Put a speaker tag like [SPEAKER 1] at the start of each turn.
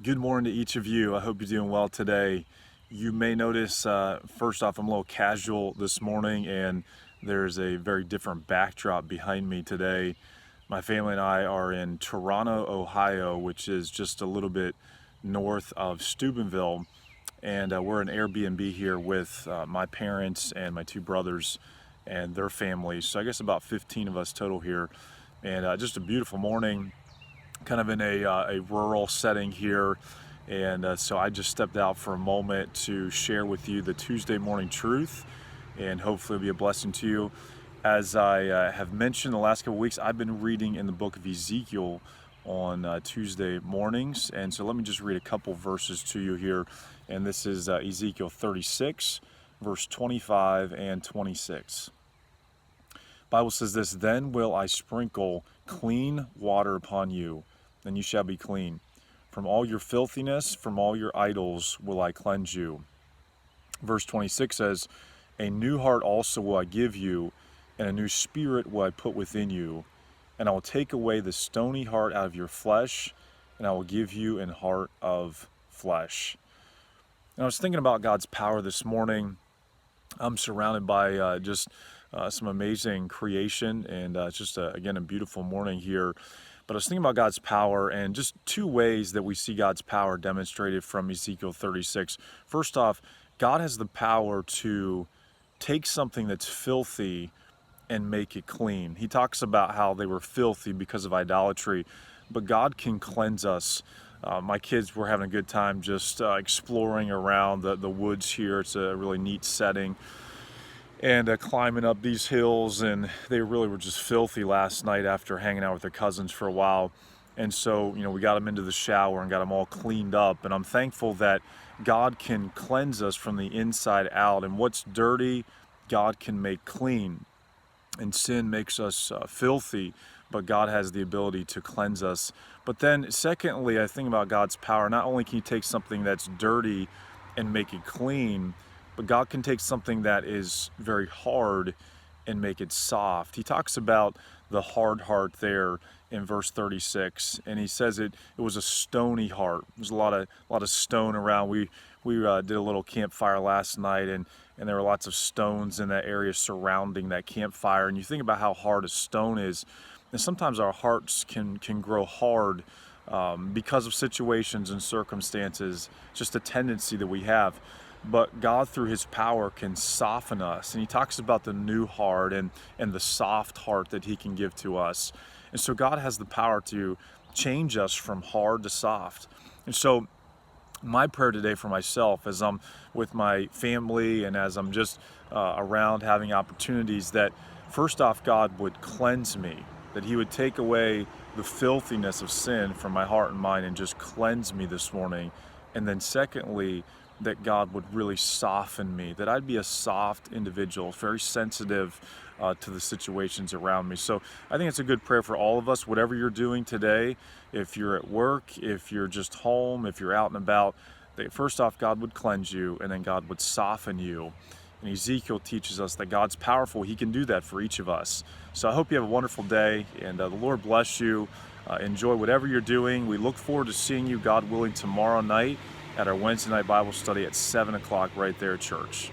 [SPEAKER 1] Good morning to each of you. I hope you're doing well today. You may notice, first off, I'm a little casual this morning, and there's a very different backdrop behind me today. My family and I are in Toronto, Ohio, which is just a little bit north of Steubenville, and we're in Airbnb here with my parents and my two brothers and their families. So I guess about 15 of us total here, and just a beautiful morning, kind of in a rural setting here. And so I just stepped out for a moment to share with you the Tuesday morning truth, and hopefully it'll be a blessing to you. As I have mentioned the last couple of weeks, I've been reading in the book of Ezekiel on Tuesday mornings. And so let me just read a couple verses to you here. And this is Ezekiel 36, verse 25 and 26. Bible says this: "Then will I sprinkle clean water upon you, and you shall be clean. From all your filthiness, from all your idols will I cleanse you." Verse 26 says, "A new heart also will I give you, and a new spirit will I put within you. And I will take away the stony heart out of your flesh, and I will give you an heart of flesh." And I was thinking about God's power this morning. I'm surrounded by some amazing creation, and it's just, again, a beautiful morning here. But I was thinking about God's power and just two ways that we see God's power demonstrated from Ezekiel 36. First off, God has the power to take something that's filthy and make it clean. He talks about how they were filthy because of idolatry, but God can cleanse us. My kids were having a good time just exploring around the woods here. It's a really neat setting. And climbing up these hills, and they really were just filthy last night after hanging out with their cousins for a while. And so, we got them into the shower and got them all cleaned up. And I'm thankful that God can cleanse us from the inside out. And what's dirty, God can make clean. And sin makes us filthy, but God has the ability to cleanse us. But then, secondly, I think about God's power. Not only can He take something that's dirty and make it clean, but God can take something that is very hard and make it soft. He talks about the hard heart there in verse 36, and he says it was a stony heart. There's a lot of stone around. We did a little campfire last night, and there were lots of stones in that area surrounding that campfire. And you think about how hard a stone is, and sometimes our hearts can grow hard because of situations and circumstances, just a tendency that we have. But God, through His power, can soften us. And He talks about the new heart and the soft heart that He can give to us. And so God has the power to change us from hard to soft. And so my prayer today for myself, as I'm with my family and as I'm just around having opportunities, that first off, God would cleanse me, that He would take away the filthiness of sin from my heart and mind and just cleanse me this morning. And then secondly, that God would really soften me, that I'd be a soft individual, very sensitive to the situations around me. So I think it's a good prayer for all of us, whatever you're doing today. If you're at work, if you're just home, if you're out and about, that first off, God would cleanse you, and then God would soften you. And Ezekiel teaches us that God's powerful. He can do that for each of us. So I hope you have a wonderful day, and the Lord bless you. Enjoy whatever you're doing. We look forward to seeing you, God willing, tomorrow night at our Wednesday night Bible study at 7 o'clock right there at church.